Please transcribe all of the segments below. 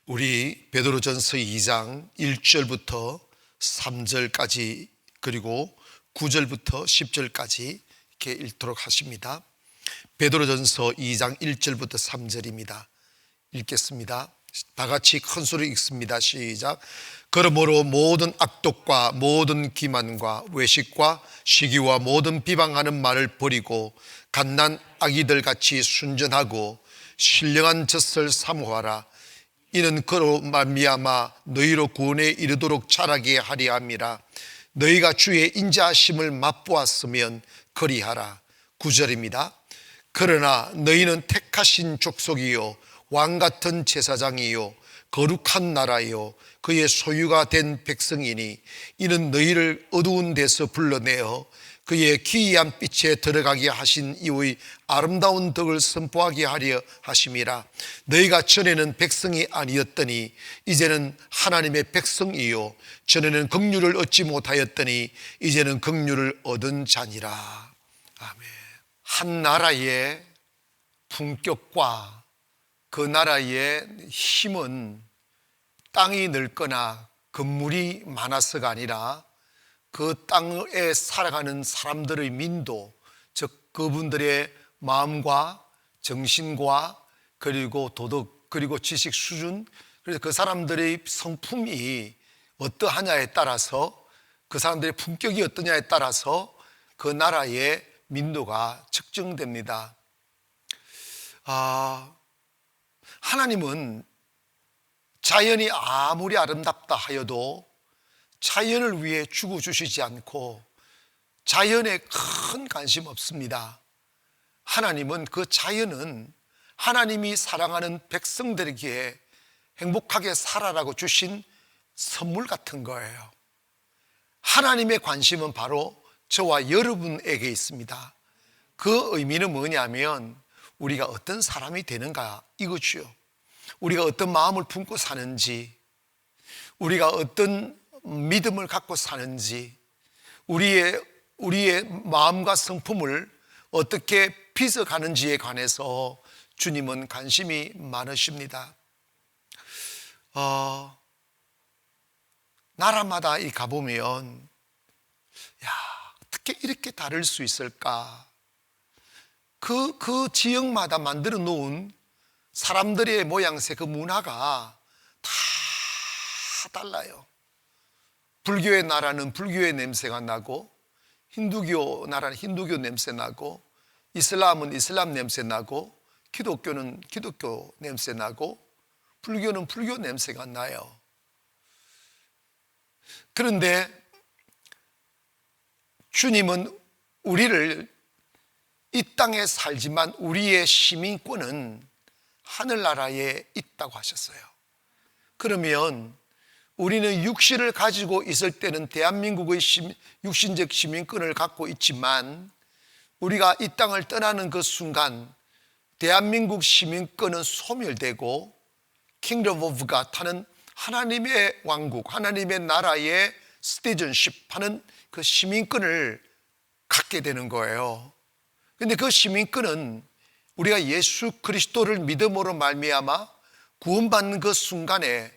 우리 베드로전서 2장 1절부터 3절까지 그리고 9절부터 10절까지 이렇게 읽도록 하십니다. 베드로전서 2장 1절부터 3절입니다. 읽겠습니다. 다 같이 큰 소리 읽습니다. 시작. 그러므로 모든 악독과 모든 기만과 외식과 시기와 모든 비방하는 말을 버리고 갓난 아기들 같이 순전하고 신령한 젖을 사모하라. 이는 그로 말미암아 너희로 구원에 이르도록 자라게 하리 함이라. 너희가 주의 인자하심을 맛보았으면 그리하라. 9절입니다. 그러나 너희는 택하신 족속이요 왕같은 제사장이요 거룩한 나라요 그의 소유가 된 백성이니 이는 너희를 어두운 데서 불러내어 그의 기이한 빛에 들어가게 하신 이의 아름다운 덕을 선포하게 하려 하심이라. 너희가 전에는 백성이 아니었더니 이제는 하나님의 백성이요 전에는 긍휼을 얻지 못하였더니 이제는 긍휼을 얻은 자니라. 아멘. 한 나라의 품격과 그 나라의 힘은 땅이 넓거나 건물이 많아서가 아니라 그 땅에 살아가는 사람들의 민도, 즉 그분들의 마음과 정신과 그리고 도덕 그리고 지식 수준, 그래서 그 사람들의 성품이 어떠하냐에 따라서, 그 사람들의 품격이 어떠냐에 따라서 그 나라의 민도가 측정됩니다. 하나님은 자연이 아무리 아름답다 하여도 자연을 위해 죽어주시지 않고 자연에 큰 관심 없습니다. 하나님은 그 자연은 하나님이 사랑하는 백성들에게 행복하게 살아라고 주신 선물 같은 거예요. 하나님의 관심은 바로 저와 여러분에게 있습니다. 그 의미는 뭐냐면 우리가 어떤 사람이 되는가 이거죠. 우리가 어떤 마음을 품고 사는지, 우리가 어떤 믿음을 갖고 사는지, 우리의 마음과 성품을 어떻게 빚어가는지에 관해서 주님은 관심이 많으십니다. 나라마다 가보면 어떻게 이렇게 다를 수 있을까? 그 지역마다 만들어 놓은 사람들의 모양새, 그 문화가 다 달라요. 불교의 나라는 불교의 냄새가 나고, 힌두교 나라는 힌두교 냄새 나고, 이슬람은 이슬람 냄새 나고, 기독교는 기독교 냄새 나고, 불교는 불교 냄새가 나요. 그런데 주님은 우리를 이 땅에 살지만 우리의 시민권은 하늘나라에 있다고 하셨어요. 그러면 우리는 육신을 가지고 있을 때는 대한민국의 육신적 시민권을 갖고 있지만 우리가 이 땅을 떠나는 그 순간 대한민국 시민권은 소멸되고 Kingdom of God 하는 하나님의 왕국, 하나님의 나라의 citizenship 하는 그 시민권을 갖게 되는 거예요. 그런데 그 시민권은 우리가 예수 그리스도를 믿음으로 말미암아 구원받는 그 순간에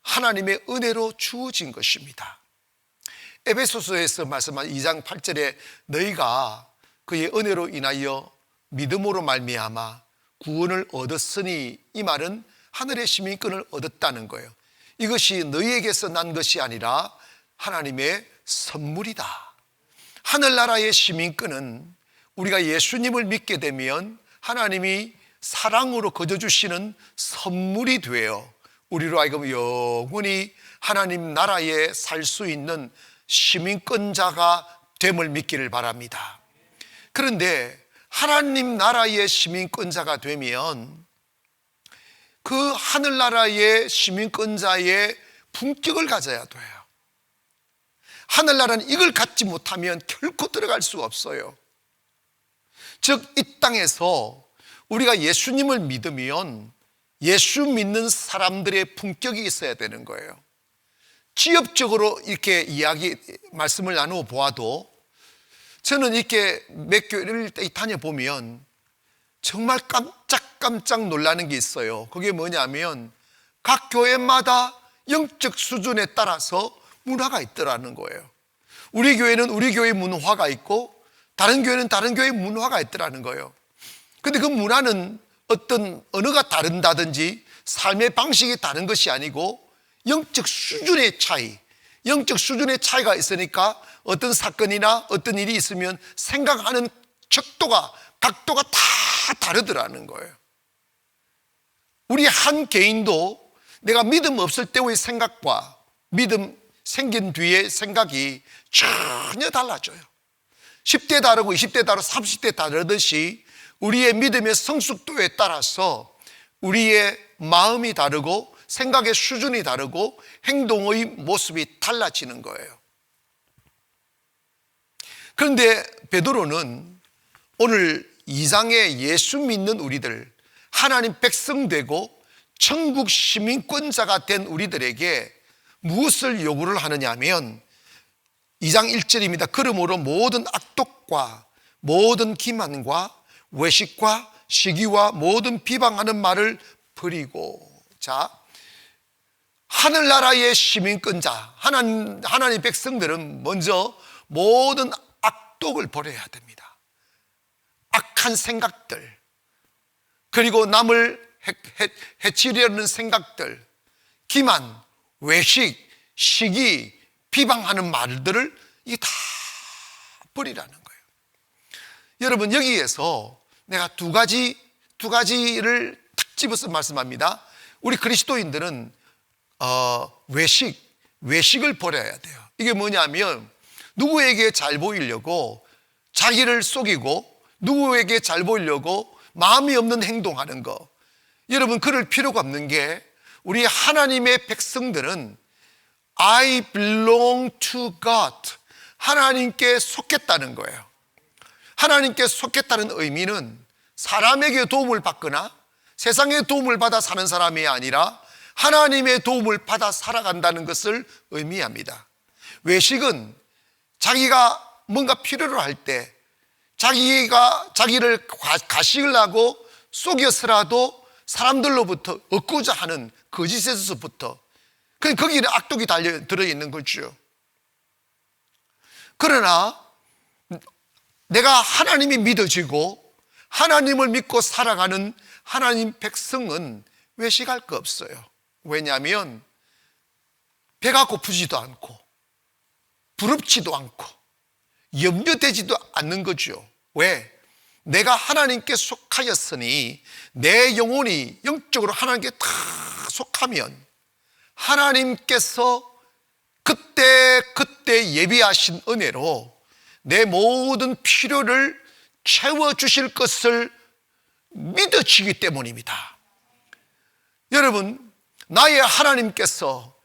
하나님의 은혜로 주어진 것입니다. 에베소서에서 말씀한 2장 8절에 너희가 그의 은혜로 인하여 믿음으로 말미암아 구원을 얻었으니, 이 말은 하늘의 시민권을 얻었다는 거예요. 이것이 너희에게서 난 것이 아니라 하나님의 선물이다. 하늘나라의 시민권은 우리가 예수님을 믿게 되면 하나님이 사랑으로 거저주시는 선물이 되어 우리로 하여금 영원히 하나님 나라에 살 수 있는 시민권자가 됨을 믿기를 바랍니다. 그런데 하나님 나라의 시민권자가 되면 그 하늘나라의 시민권자의 품격을 가져야 돼요. 하늘나라는 이걸 갖지 못하면 결코 들어갈 수가 없어요. 즉, 이 땅에서 우리가 예수님을 믿으면 예수 믿는 사람들의 품격이 있어야 되는 거예요. 지역적으로 이렇게 말씀을 나누어 보아도 저는 이렇게 몇 교회를 다녀보면 정말 깜짝 놀라는 게 있어요. 그게 뭐냐면 각 교회마다 영적 수준에 따라서 문화가 있더라는 거예요. 우리 교회는 우리 교회 문화가 있고 다른 교회는 다른 교회 문화가 있더라는 거예요. 근데 그 문화는 어떤 언어가 다른다든지 삶의 방식이 다른 것이 아니고 영적 수준의 차이, 영적 수준의 차이가 있으니까 어떤 사건이나 어떤 일이 있으면 생각하는 척도가, 각도가 다 다르더라는 거예요. 우리 한 개인도 내가 믿음 없을 때의 생각과 믿음 생긴 뒤의 생각이 전혀 달라져요. 10대 다르고 20대 다르고 30대 다르듯이 우리의 믿음의 성숙도에 따라서 우리의 마음이 다르고 생각의 수준이 다르고 행동의 모습이 달라지는 거예요. 그런데 베드로는 오늘 2장에 예수 믿는 우리들, 하나님 백성 되고 천국 시민권자가 된 우리들에게 무엇을 요구를 하느냐 하면 2장 1절입니다. 그러므로 모든 악독과 모든 기만과 외식과 시기와 모든 비방하는 말을 버리고. 자, 하늘나라의 시민권자, 하나님 백성들은 먼저 모든 악독을 버려야 됩니다. 악한 생각들, 그리고 남을 해치려는 생각들, 기만, 외식, 시기, 비방하는 말들을 이게 다 버리라는 거예요. 여러분, 여기에서 내가 두 가지를 탁 집어서 말씀합니다. 우리 그리스도인들은 외식을 버려야 돼요. 이게 뭐냐면 누구에게 잘 보이려고 자기를 속이고 누구에게 잘 보이려고 마음이 없는 행동하는 거. 여러분, 그럴 필요가 없는 게 우리 하나님의 백성들은 I belong to God, 하나님께 속했다는 거예요. 하나님께 속했다는 의미는 사람에게 도움을 받거나 세상의 도움을 받아 사는 사람이 아니라 하나님의 도움을 받아 살아간다는 것을 의미합니다. 외식은 자기가 뭔가 필요로 할 때 자기를 가식을 하고 속여서라도 사람들로부터 얻고자 하는 거짓에서부터, 거기는 악독이 들어있는 거죠. 그러나 내가 하나님이 믿어지고 하나님을 믿고 살아가는 하나님 백성은 외식할 거 없어요. 왜냐하면 배가 고프지도 않고 부럽지도 않고 염려되지도 않는 거죠. 왜? 내가 하나님께 속하였으니 내 영혼이 영적으로 하나님께 다 속하면 하나님께서 그때 예비하신 은혜로 내 모든 필요를 채워주실 것을 믿어지기 때문입니다. 여러분, 나의 하나님께서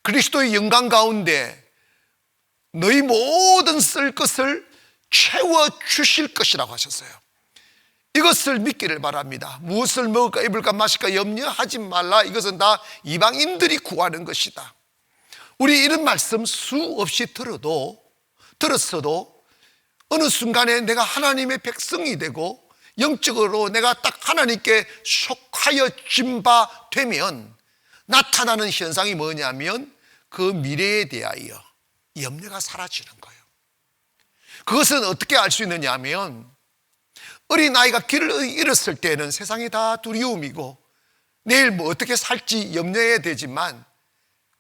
그리스도의 영광 가운데 너희 모든 쓸 것을 채워주실 것이라고 하셨어요. 이것을 믿기를 바랍니다. 무엇을 먹을까 입을까 마실까 염려하지 말라. 이것은 다 이방인들이 구하는 것이다. 우리 이런 말씀 수없이 들었어도 어느 순간에 내가 하나님의 백성이 되고 영적으로 내가 딱 하나님께 속하여진 바 되면 나타나는 현상이 뭐냐면 그 미래에 대하여 염려가 사라지는 거예요. 그것은 어떻게 알 수 있느냐 하면 어린아이가 길을 잃었을 때는 세상이 다 두려움이고 내일 뭐 어떻게 살지 염려해야 되지만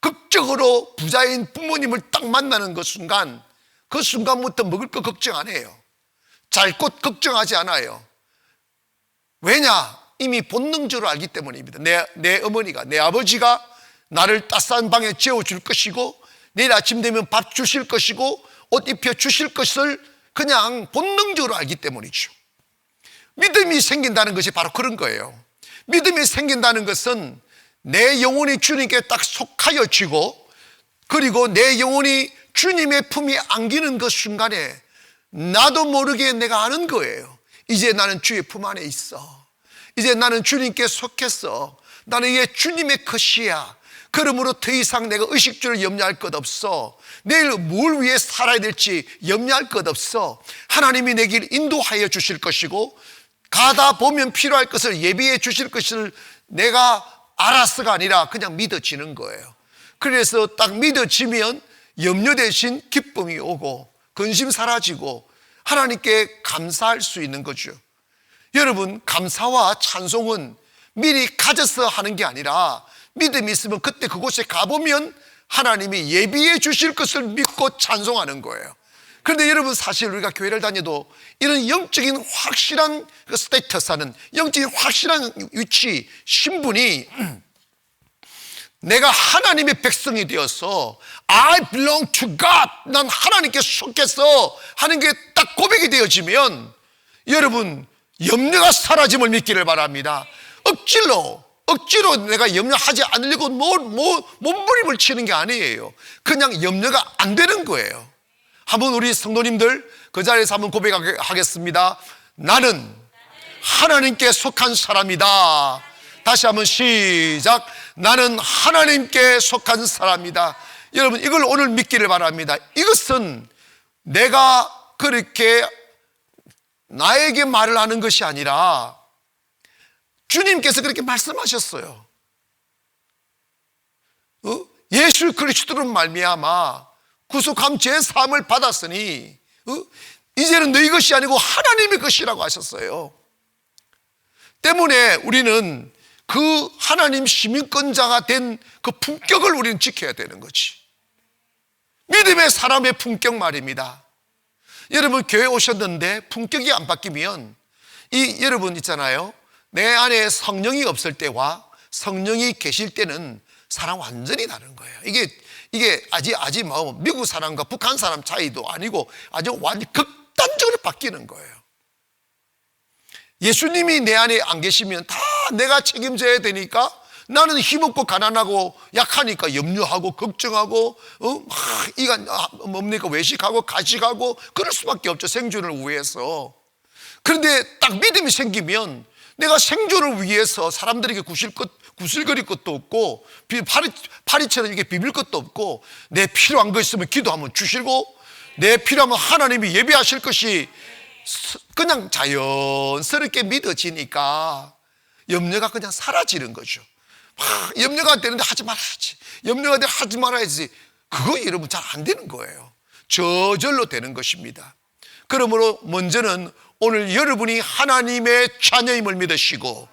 극적으로 부자인 부모님을 딱 만나는 그 순간부터 먹을 거 걱정 안 해요. 잘 것 걱정하지 않아요. 왜냐? 이미 본능적으로 알기 때문입니다. 내 어머니가, 내 아버지가 나를 따스한 방에 재워줄 것이고 내일 아침 되면 밥 주실 것이고 옷 입혀 주실 것을 그냥 본능적으로 알기 때문이죠. 믿음이 생긴다는 것이 바로 그런 거예요. 믿음이 생긴다는 것은 내 영혼이 주님께 딱 속하여지고 그리고 내 영혼이 주님의 품에 안기는 그 순간에 나도 모르게 내가 아는 거예요. 이제 나는 주의 품 안에 있어. 이제 나는 주님께 속했어. 나는 이게 주님의 것이야. 그러므로 더 이상 내가 의식주를 염려할 것 없어. 내일 뭘 위해 살아야 될지 염려할 것 없어. 하나님이 내 길 인도하여 주실 것이고 가다 보면 필요할 것을 예비해 주실 것을 내가 알아서가 아니라 그냥 믿어지는 거예요. 그래서 딱 믿어지면 염려 대신 기쁨이 오고 근심 사라지고 하나님께 감사할 수 있는 거죠. 여러분, 감사와 찬송은 미리 가져서 하는 게 아니라 믿음이 있으면 그때 그곳에 가보면 하나님이 예비해 주실 것을 믿고 찬송하는 거예요. 그런데 여러분, 사실 우리가 교회를 다녀도 이런 영적인 확실한 그 스테이터스는, 영적인 확실한 위치, 신분이 내가 하나님의 백성이 되어서 I belong to God, 난 하나님께 속해서 하는 게 딱 고백이 되어지면 여러분, 염려가 사라짐을 믿기를 바랍니다. 억지로 내가 염려하지 않으려고 몸부림을 치는 게 아니에요. 그냥 염려가 안 되는 거예요. 한번 우리 성도님들 그 자리에서 한번 고백하겠습니다. 나는 하나님께 속한 사람이다. 다시 한번 시작. 나는 하나님께 속한 사람이다. 여러분, 이걸 오늘 믿기를 바랍니다. 이것은 내가 그렇게 나에게 말을 하는 것이 아니라 주님께서 그렇게 말씀하셨어요. 예수 그리스도로 말미암아 구속함 제3을 받았으니 이제는 너희 것이 아니고 하나님의 것이라고 하셨어요. 때문에 우리는 그 하나님 시민권자가 된 그 품격을 우리는 지켜야 되는 거지. 믿음의 사람의 품격 말입니다. 여러분, 교회 오셨는데 품격이 안 바뀌면 여러분 있잖아요, 내 안에 성령이 없을 때와 성령이 계실 때는 사람 완전히 다른 거예요. 이게 아직 뭐 미국 사람과 북한 사람 차이도 아니고 아주 완전 극단적으로 바뀌는 거예요. 예수님이 내 안에 안 계시면 다 내가 책임져야 되니까 나는 힘없고 가난하고 약하니까 염려하고 걱정하고 이가 뭡니까 외식하고 가식하고 그럴 수밖에 없죠, 생존을 위해서. 그런데 딱 믿음이 생기면 내가 생존을 위해서 사람들에게 구실거릴 것도 없고 파리처럼 이렇게 비빌 것도 없고 내 필요한 거 있으면 기도하면 주시고 내 필요하면 하나님이 예비하실 것이 그냥 자연스럽게 믿어지니까 염려가 그냥 사라지는 거죠. 염려가 되는데 하지 말아야지, 염려가 되는데 하지 말아야지, 그거 여러분 잘 안 되는 거예요. 저절로 되는 것입니다. 그러므로 먼저는 오늘 여러분이 하나님의 자녀임을 믿으시고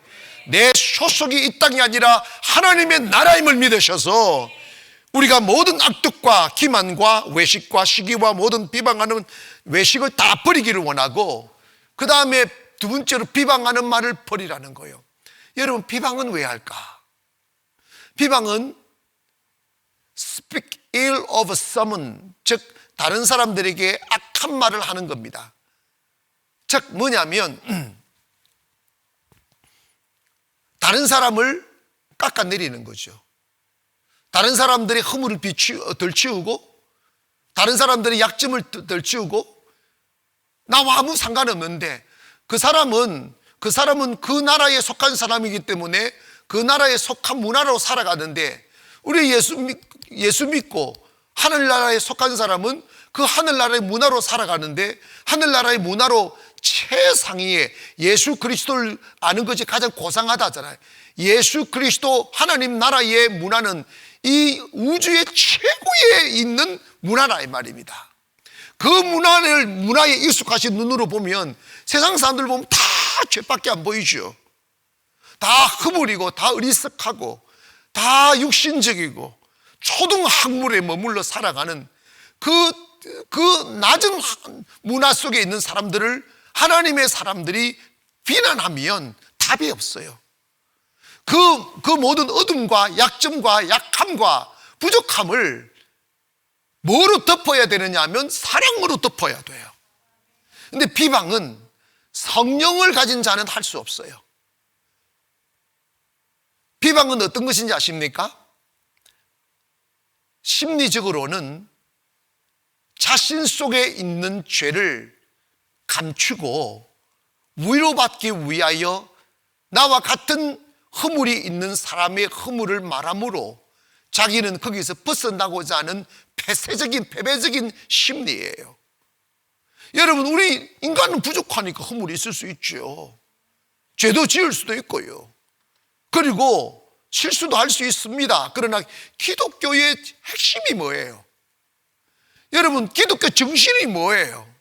내 소속이 이 땅이 아니라 하나님의 나라임을 믿으셔서 우리가 모든 악독과 기만과 외식과 시기와 모든 비방하는 외식을 다 버리기를 원하고, 그 다음에 두 번째로 비방하는 말을 버리라는 거예요. 여러분, 비방은 왜 할까? 비방은 speak ill of someone, 즉 다른 사람들에게 악한 말을 하는 겁니다. 즉 뭐냐면 다른 사람을 깎아내리는 거죠. 다른 사람들의 허물을 덜 치우고 다른 사람들의 약점을 덜 치우고 나와 아무 상관없는데 그 사람은 그 나라에 속한 사람이기 때문에 그 나라에 속한 문화로 살아가는데, 우리 예수 믿고 하늘나라에 속한 사람은 그 하늘나라의 문화로 살아가는데 하늘나라의 문화로 최상위에 예수 그리스도를 아는 것이 가장 고상하다 하잖아요. 예수 그리스도 하나님 나라의 문화는 이 우주의 최고에 있는 문화라 이 말입니다. 그 문화에 익숙하신 눈으로 보면 세상 사람들 보면 다 죄밖에 안 보이죠. 다 허물이고 다 어리석하고 다 육신적이고 초등학문에 머물러 살아가는 그 낮은 문화 속에 있는 사람들을 하나님의 사람들이 비난하면 답이 없어요. 그 모든 어둠과 약점과 약함과 부족함을 뭐로 덮어야 되느냐 하면 사랑으로 덮어야 돼요. 근데 비방은 성령을 가진 자는 할 수 없어요. 비방은 어떤 것인지 아십니까? 심리적으로는 자신 속에 있는 죄를 감추고 위로받기 위하여 나와 같은 허물이 있는 사람의 허물을 말함으로 자기는 거기서 벗어나고자 하는 패배적인 심리예요. 여러분, 우리 인간은 부족하니까 허물이 있을 수 있죠. 죄도 지을 수도 있고요. 그리고 실수도 할 수 있습니다. 그러나 기독교의 핵심이 뭐예요? 여러분, 기독교 정신이 뭐예요?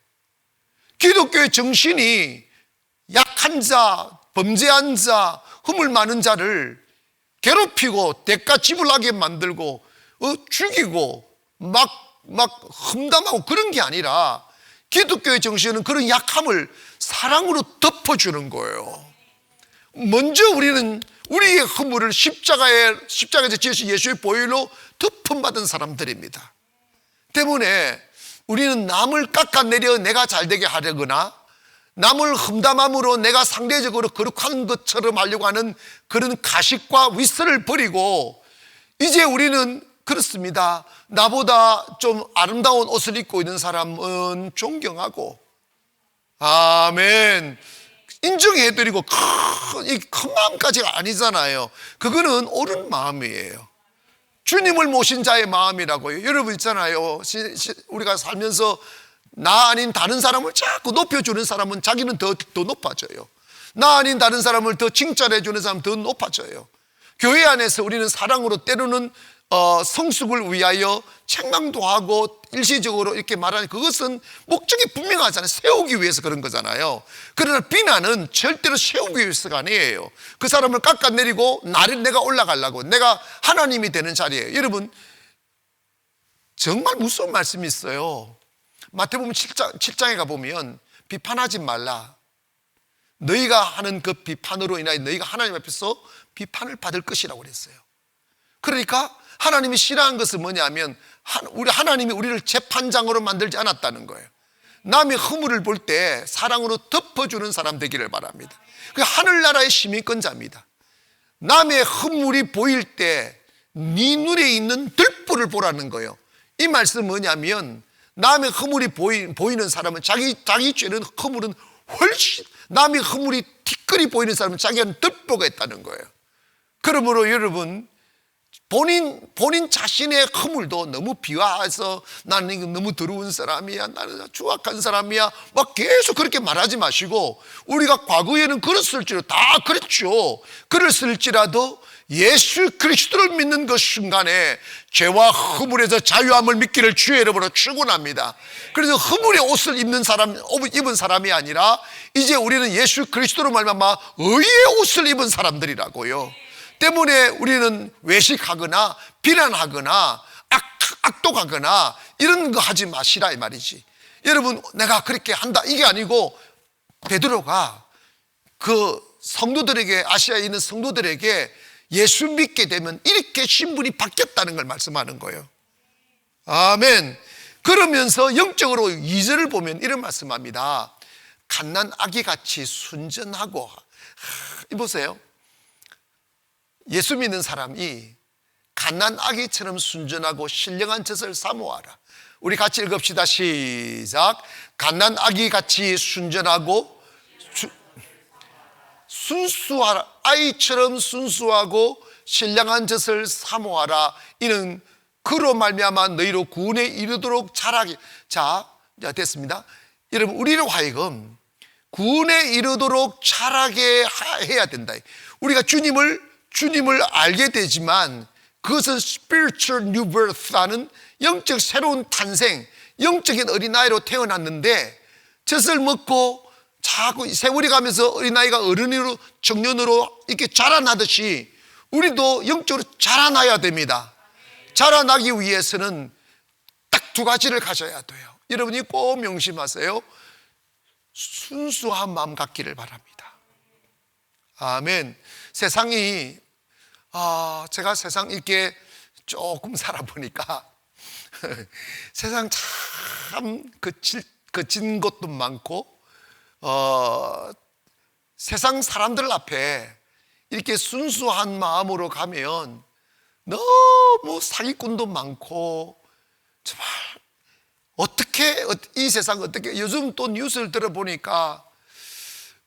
기독교의 정신이 약한 자, 범죄한 자, 허물 많은 자를 괴롭히고 대가 지불하게 만들고 죽이고 막 험담하고 그런 게 아니라, 기독교의 정신은 그런 약함을 사랑으로 덮어주는 거예요. 먼저 우리는 우리의 허물을 십자가에서 지으신 예수의 보혈로 덮음받은 사람들입니다. 때문에 우리는 남을 깎아내려 내가 잘되게 하려거나 남을 험담함으로 내가 상대적으로 거룩한 것처럼 하려고 하는 그런 가식과 윗설을 버리고, 이제 우리는 그렇습니다. 나보다 좀 아름다운 옷을 입고 있는 사람은 존경하고, 아멘, 인정해드리고, 큰 마음까지가 아니잖아요. 그거는 옳은 마음이에요. 주님을 모신 자의 마음이라고요. 여러분 있잖아요, 우리가 살면서 나 아닌 다른 사람을 자꾸 높여주는 사람은 자기는 더 높아져요. 나 아닌 다른 사람을 더 칭찬해주는 사람은 더 높아져요. 교회 안에서 우리는 사랑으로 때로는 성숙을 위하여 책망도 하고 일시적으로 이렇게 말하는, 그것은 목적이 분명하잖아요. 세우기 위해서 그런 거잖아요. 그러나 비난은 절대로 세우기 위해서가 아니에요. 그 사람을 깎아내리고 나를 내가 올라가려고, 내가 하나님이 되는 자리예요. 여러분, 정말 무서운 말씀이 있어요. 마태복음 7장에 가보면 비판하지 말라, 너희가 하는 그 비판으로 인하여 너희가 하나님 앞에서 비판을 받을 것이라고 그랬어요. 그러니까 하나님이 싫어하는 것은 뭐냐면, 하나님이 우리를 재판장으로 만들지 않았다는 거예요. 남의 허물을 볼 때 사랑으로 덮어주는 사람 되기를 바랍니다. 그게 하늘나라의 시민권자입니다. 남의 허물이 보일 때 네 눈에 있는 들불을 보라는 거예요. 이 말씀은 뭐냐면, 남의 허물이 보이는 사람은 자기 죄는 허물은 훨씬, 남의 허물이 티끌이 보이는 사람은 자기는 들보가 있다는 거예요. 그러므로 여러분, 본인 자신의 허물도 너무 비하해서 나는 이거 너무 더러운 사람이야, 나는 추악한 사람이야, 막 계속 그렇게 말하지 마시고, 우리가 과거에는 그랬을지라도 다 그랬죠. 그랬을지라도 예수 그리스도를 믿는 그 순간에 죄와 허물에서 자유함을 믿기를 주의 이름으로 축원합니다. 그래서 허물의 옷을 입은 사람이 아니라 이제 우리는 예수 그리스도로 말미암아 의의 옷을 입은 사람들이라고요. 때문에 우리는 외식하거나 비난하거나 악독하거나 이런 거 하지 마시라 이 말이지. 여러분, 내가 그렇게 한다 이게 아니고, 베드로가 그 성도들에게, 아시아에 있는 성도들에게 예수 믿게 되면 이렇게 신분이 바뀌었다는 걸 말씀하는 거예요. 아멘. 그러면서 영적으로 2절을 보면 이런 말씀합니다. 갓난 아기같이 순전하고, 보세요, 예수 믿는 사람이 갓난 아기처럼 순전하고 신령한 젖을 사모하라. 우리 같이 읽읍시다. 시작. 갓난 아기같이 순전하고 순수하라. 아이처럼 순수하고 신령한 젖을 사모하라. 이는 그로 말미암아 너희로 구원에 이르도록 자라게. 자, 됐습니다. 여러분, 우리로 하여금 구원에 이르도록 자라게 해야 된다. 우리가 주님을 알게 되지만 그것은 spiritual new birth라는 영적 새로운 탄생, 영적인 어린아이로 태어났는데, 젖을 먹고 자꾸 세월이 가면서 어린아이가 어른으로, 청년으로 이렇게 자라나듯이 우리도 영적으로 자라나야 됩니다. 자라나기 위해서는 딱 두 가지를 가져야 돼요. 여러분이 꼭 명심하세요. 순수한 마음 갖기를 바랍니다. 아멘. 세상이, 제가 세상 이렇게 조금 살아보니까 세상 참 거친 것도 많고, 세상 사람들 앞에 이렇게 순수한 마음으로 가면 너무 사기꾼도 많고, 정말 어떻게 이 세상 어떻게, 요즘 또 뉴스를 들어보니까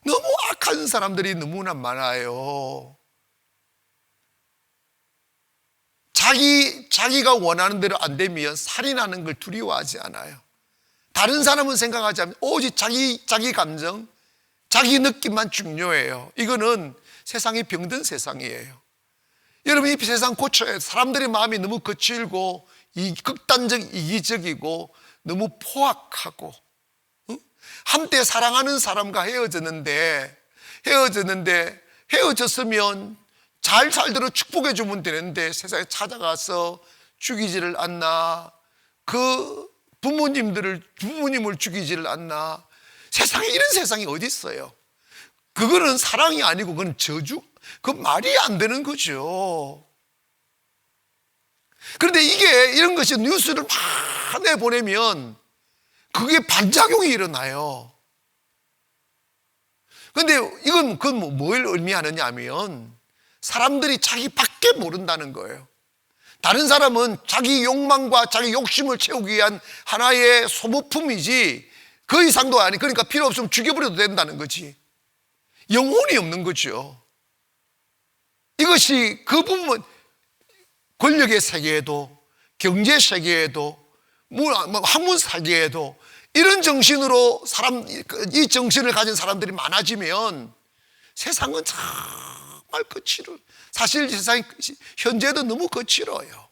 너무 악한 사람들이 너무나 많아요. 자기가 원하는 대로 안 되면 살인하는 걸 두려워하지 않아요. 다른 사람은 생각하지 않으면 오직 자기 감정, 자기 느낌만 중요해요. 이거는 세상이 병든 세상이에요. 여러분, 이 세상 고쳐야 해요. 사람들의 마음이 너무 거칠고 극단적 이기적이고 너무 포악하고, 한때 사랑하는 사람과 헤어졌으면 잘 살도록 축복해 주면 되는데 세상에 찾아가서 죽이지를 않나, 그 부모님을 죽이지를 않나. 세상에 이런 세상이 어디 있어요? 그거는 사랑이 아니고 그건 저주, 그 말이 안 되는 거죠. 그런데 이런 것이 뉴스를 막 내보내면 그게 반작용이 일어나요. 그런데 그건 뭘 의미하느냐 하면 사람들이 자기밖에 모른다는 거예요. 다른 사람은 자기 욕망과 자기 욕심을 채우기 위한 하나의 소모품이지 그 이상도 아니, 그러니까 필요 없으면 죽여버려도 된다는 거지. 영혼이 없는 거죠. 이것이 그 부분, 권력의 세계에도, 경제 세계에도, 학문 세계에도 이런 정신으로 이 정신을 가진 사람들이 많아지면 세상은 정말 거칠어요. 사실 세상이 현재도 너무 거칠어요.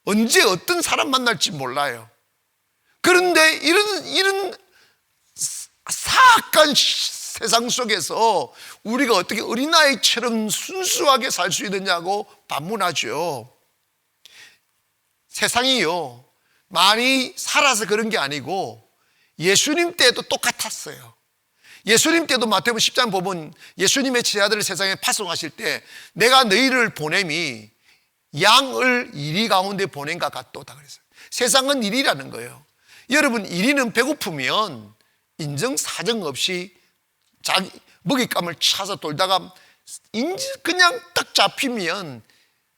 언제 어떤 사람 만날지 몰라요. 그런데 이런 사악한 세상 속에서 우리가 어떻게 어린아이처럼 순수하게 살 수 있느냐고 반문하죠. 세상이요, 많이 살아서 그런 게 아니고 예수님 때도 똑같았어요. 예수님 때도 마태복음 10장 보면 예수님의 제자들을 세상에 파송하실 때 내가 너희를 보냄이 양을 이리 가운데 보낸 것 같도다 그랬어요. 세상은 일이라는 거예요. 여러분, 이리는 배고프면 인정사정 없이 자기 먹잇감을 찾아 돌다가 그냥 딱 잡히면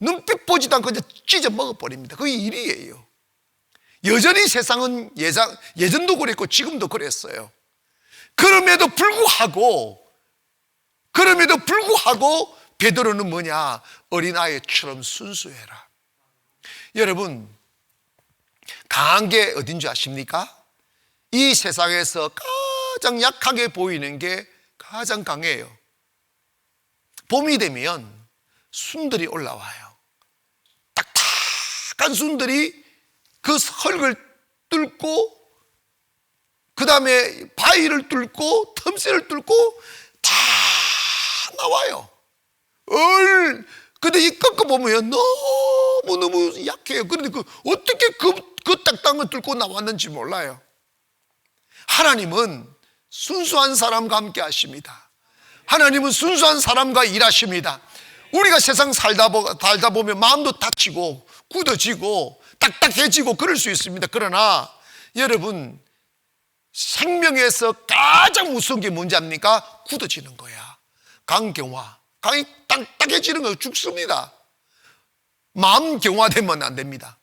눈빛 보지도 않고 그냥 찢어 먹어버립니다. 그게 일이에요. 여전히 세상은 예전도 그랬고 지금도 그랬어요. 그럼에도 불구하고 베드로는 뭐냐? 어린아이처럼 순수해라. 여러분, 강한 게 어딘 줄 아십니까? 이 세상에서 가장 약하게 보이는 게 가장 강해요. 봄이 되면 순들이 올라와요. 딱딱한 순들이 그 흙을 뚫고 그 다음에 바위를 뚫고 틈새를 뚫고 다 나와요. 근데 이 꺾어보면 너무너무 약해요. 그런데 어떻게 그 딱딱한 걸 뚫고 나왔는지 몰라요. 하나님은 순수한 사람과 함께 하십니다. 하나님은 순수한 사람과 일하십니다. 우리가 세상 살다 보면 마음도 다치고 굳어지고 딱딱해지고 그럴 수 있습니다. 그러나 여러분, 생명에서 가장 무서운 게 뭔지 압니까? 굳어지는 거야. 강경화. 강이 딱딱해지는 거 죽습니다. 마음 경화되면 안 됩니다.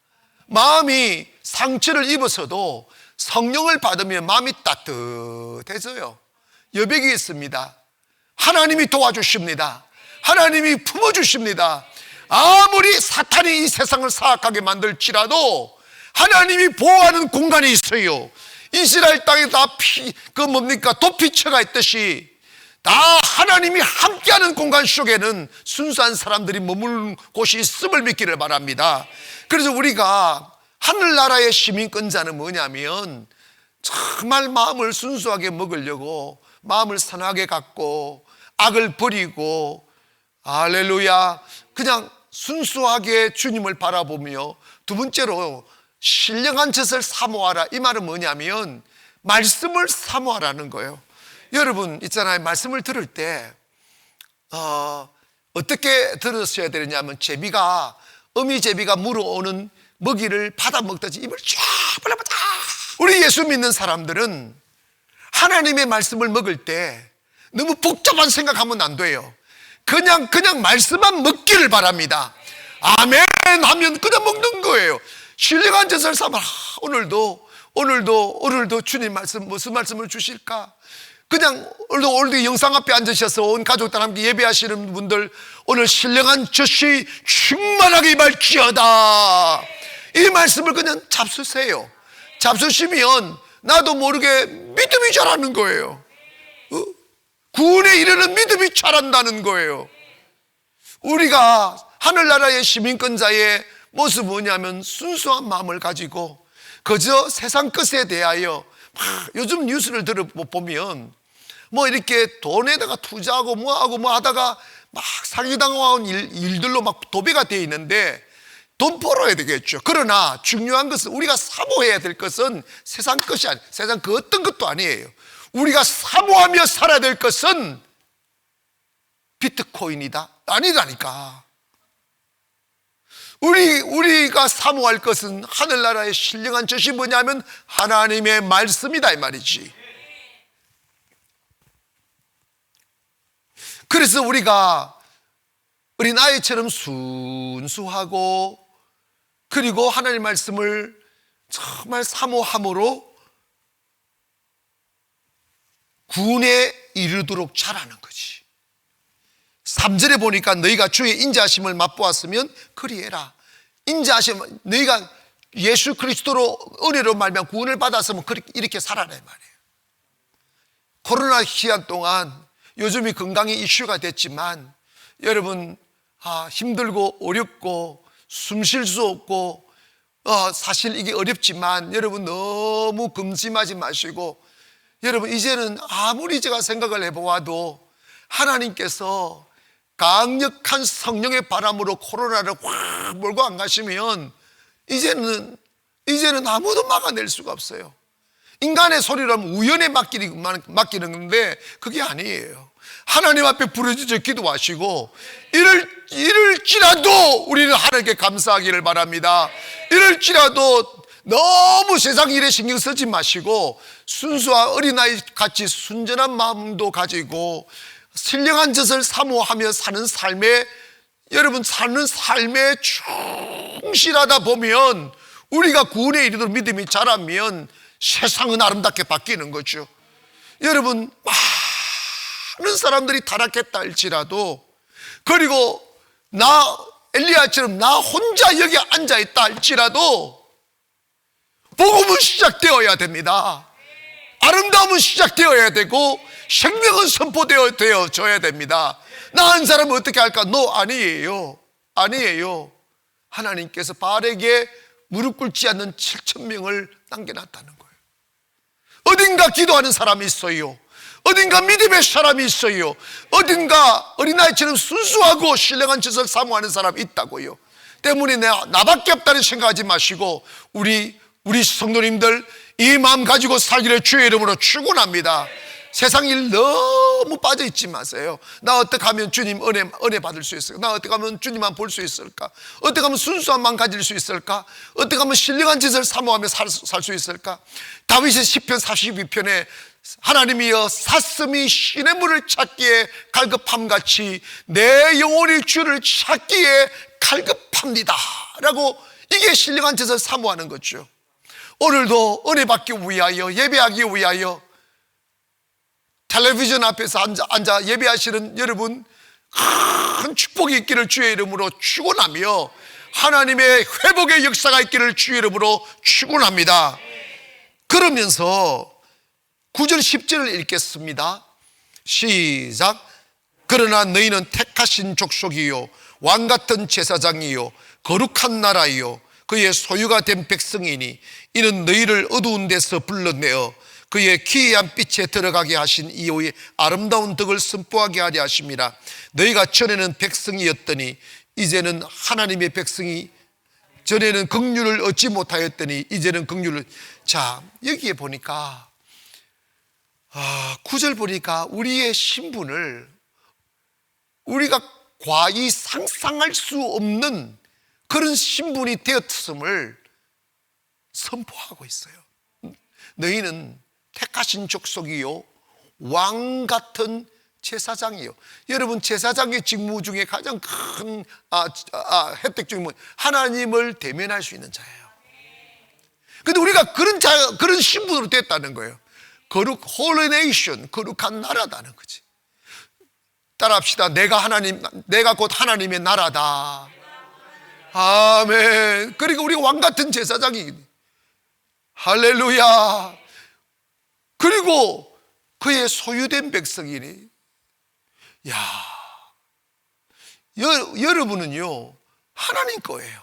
마음이 상처를 입어서도 성령을 받으면 마음이 따뜻해져요. 여백이 있습니다. 하나님이 도와주십니다. 하나님이 품어주십니다. 아무리 사탄이 이 세상을 사악하게 만들지라도 하나님이 보호하는 공간이 있어요. 이스라엘 땅에 다 도피처가 있듯이 다 하나님이 함께하는 공간 속에는 순수한 사람들이 머무는 곳이 있음을 믿기를 바랍니다. 그래서 우리가 하늘나라의 시민권자는 뭐냐면 정말 마음을 순수하게 먹으려고 마음을 선하게 갖고 악을 버리고 할렐루야 그냥 순수하게 주님을 바라보며, 두 번째로 신령한 젖을 사모하라. 이 말은 뭐냐면 말씀을 사모하라는 거예요. 여러분 있잖아요, 말씀을 들을 때 어떻게 들으셔야 되느냐면 어미제비가 물어오는 먹이를 받아 먹듯이 입을 쫙 벌려보자. 우리 예수 믿는 사람들은 하나님의 말씀을 먹을 때 너무 복잡한 생각하면 안 돼요. 그냥 말씀만 먹기를 바랍니다. 아멘 하면 그냥 먹는 거예요. 신령한 젖을 삼아. 오늘도 주님 말씀 무슨 말씀을 주실까? 그냥 오늘도 영상 앞에 앉으셔서 온 가족들 함께 예배하시는 분들, 오늘 신령한 젖이 충만하게 임할지어다. 이 말씀을 그냥 잡수세요. 잡수시면 나도 모르게 믿음이 자라는 거예요. 구원에 이르는 믿음이 자란다는 거예요. 우리가 하늘나라의 시민권자의 모습은 뭐냐면 순수한 마음을 가지고 그저 세상 것에 대하여 요즘 뉴스를 들어보면 뭐 이렇게 돈에다가 투자하고 뭐하고 뭐 하다가 막 사기당한 일들로 막 도배가 되어 있는데 돈 벌어야 되겠죠. 그러나 중요한 것은 우리가 사모해야 될 것은 세상 것이 아니에요. 세상 그 어떤 것도 아니에요. 우리가 사모하며 살아야 될 것은 비트코인이다? 아니라니까. 우리가 사모할 것은 하늘나라의 신령한 것이 뭐냐면 하나님의 말씀이다 이 말이지. 그래서 우리가 어린아이처럼 순수하고 그리고 하나님의 말씀을 정말 사모함으로 구원에 이르도록 자라는 거지. 3절에 보니까 너희가 주의 인자하심을 맛보았으면 그리해라. 인자하심, 너희가 예수 그리스도로 은혜로 말미암아 구원을 받았으면 이렇게 살아라 말이에요. 코로나 기간 동안 요즘이 건강이 이슈가 됐지만 여러분 힘들고 어렵고 숨 쉴 수 없고 사실 이게 어렵지만 여러분 너무 근심하지 마시고 여러분 이제는 아무리 제가 생각을 해보아도 하나님께서 강력한 성령의 바람으로 코로나를 확 몰고 안 가시면 이제는 아무도 막아낼 수가 없어요. 인간의 소리라면 우연에 맡기는 건데 그게 아니에요. 하나님 앞에 부르짖어 기도하시고 이럴지라도 우리는 하나님께 감사하기를 바랍니다. 이럴지라도 너무 세상 일에 신경 쓰지 마시고 순수한 어린아이 같이 순전한 마음도 가지고 신령한 젖을 사모하며 사는 삶에 여러분 사는 삶에 충실하다 보면 우리가 구원에 이르도록 믿음이 자라면 세상은 아름답게 바뀌는 거죠. 여러분 많은 사람들이 타락했다 할지라도 그리고 엘리야처럼 나 혼자 여기 앉아있다 할지라도 복음은 시작되어야 됩니다. 아름다움은 시작되어야 되고 생명은 선포되어져야 됩니다. 나 한 사람은 어떻게 할까? 아니에요. 하나님께서 바알에게 무릎 꿇지 않는 7,000명을 남겨놨다는 거예요. 어딘가 기도하는 사람이 있어요. 어딘가 믿음의 사람이 있어요. 어딘가 어린아이처럼 순수하고 신령한 짓을 사모하는 사람이 있다고요. 때문에 나밖에 없다는 생각하지 마시고 우리 성도님들 이 마음 가지고 살기를 주의 이름으로 축원합니다. 세상 일 너무 빠져있지 마세요. 나 어떻게 하면 주님 은혜 받을 수 있을까? 나 어떻게 하면 주님만 볼 수 있을까? 어떻게 하면 순수한 마음 가질 수 있을까? 어떻게 하면 신령한 짓을 사모하며 살 수 있을까? 다윗의 시편 42편에 하나님이여 사슴이 시냇물을 찾기에 갈급함같이 내 영혼이 주를 찾기에 갈급합니다 라고 이게 신령한 짓을 사모하는 거죠. 오늘도 은혜 받기 위하여 예배하기 위하여 텔레비전 앞에서 앉아 예배하시는 여러분 큰 축복이 있기를 주의 이름으로 축원하며 하나님의 회복의 역사가 있기를 주의 이름으로 축원합니다. 그러면서 9절 10절을 읽겠습니다. 시작. 그러나 너희는 택하신 족속이요 왕같은 제사장이요 거룩한 나라이요 그의 소유가 된 백성이니 이는 너희를 어두운 데서 불러내어 그의 기이한 빛에 들어가게 하신 이후에 아름다운 덕을 선포하게 하려 하심이라. 너희가 전에는 백성이었더니 이제는 하나님의 백성이 전에는 긍휼을 얻지 못하였더니 이제는 긍휼을. 자, 여기에 보니까 9절 보니까 우리의 신분을 우리가 과히 상상할 수 없는 그런 신분이 되었음을 선포하고 있어요. 너희는 택하신 족속이요 왕같은 제사장이요. 여러분 제사장의 직무 중에 가장 큰 혜택 중에 하나님을 대면할 수 있는 자예요. 근데 우리가 그런 신분으로 됐다는 거예요. Holy Nation, 거룩한 나라다는 거지. 따라합시다. 내가 곧 하나님의 나라다. 아멘. 그리고 우리 왕같은 제사장이 할렐루야. 그리고 그의 소유된 백성이니, 여러분은요 하나님 거예요.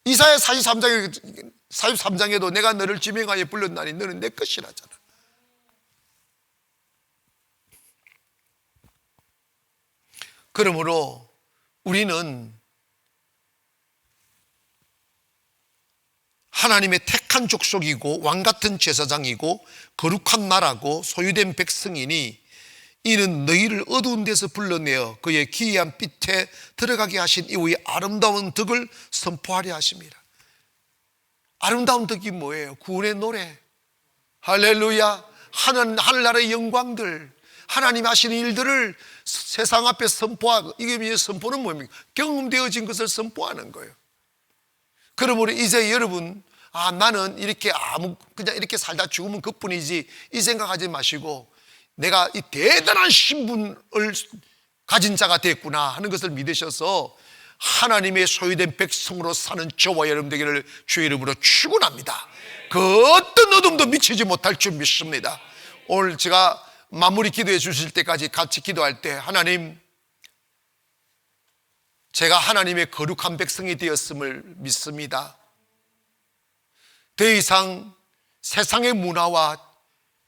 이사야 43장에도 내가 너를 지명하여 불렀나니 너는 내 것이라잖아. 그러므로 우리는 하나님의 택한 족속이고 왕같은 제사장이고 거룩한 나라고 소유된 백성이니 이는 너희를 어두운 데서 불러내어 그의 기이한 빛에 들어가게 하신 이후에 아름다운 덕을 선포하려 하십니다. 아름다운 덕이 뭐예요? 구원의 노래, 할렐루야. 하늘나라의 영광들, 하나님 하시는 일들을 세상 앞에 선포하고, 이게 선포는 뭡니까? 경험되어진 것을 선포하는 거예요. 그러므로 이제 여러분, 나는 이렇게 그냥 이렇게 살다 죽으면 그뿐이지 이 생각하지 마시고 내가 이 대단한 신분을 가진 자가 됐구나 하는 것을 믿으셔서 하나님의 소유된 백성으로 사는 저와 여러분 되기를 주의 이름으로 축원합니다. 그 어떤 어둠도 미치지 못할 줄 믿습니다. 오늘 제가 마무리 기도해 주실 때까지 같이 기도할 때, 하나님, 제가 하나님의 거룩한 백성이 되었음을 믿습니다. 더 이상 세상의 문화와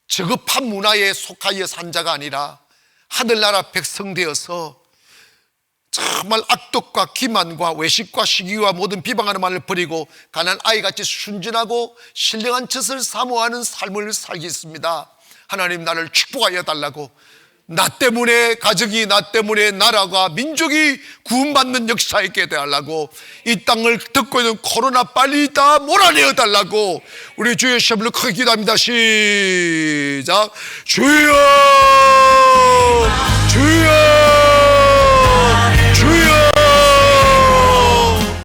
저급한 문화에 속하여 산 자가 아니라 하늘나라 백성 되어서 정말 악독과 기만과 외식과 시기와 모든 비방하는 말을 버리고 가난 아이같이 순진하고 신령한 젖을 사모하는 삶을 살겠습니다. 하나님, 나를 축복하여 달라고, 나 때문에 가족이, 나 때문에 나라가, 민족이 구원받는 역사 있게 되달라고, 이 땅을 듣고 있는 코로나 빨리 다 몰아내어 달라고 우리 주의 시험을 크게 기도합니다. 시작. 주여, 주여.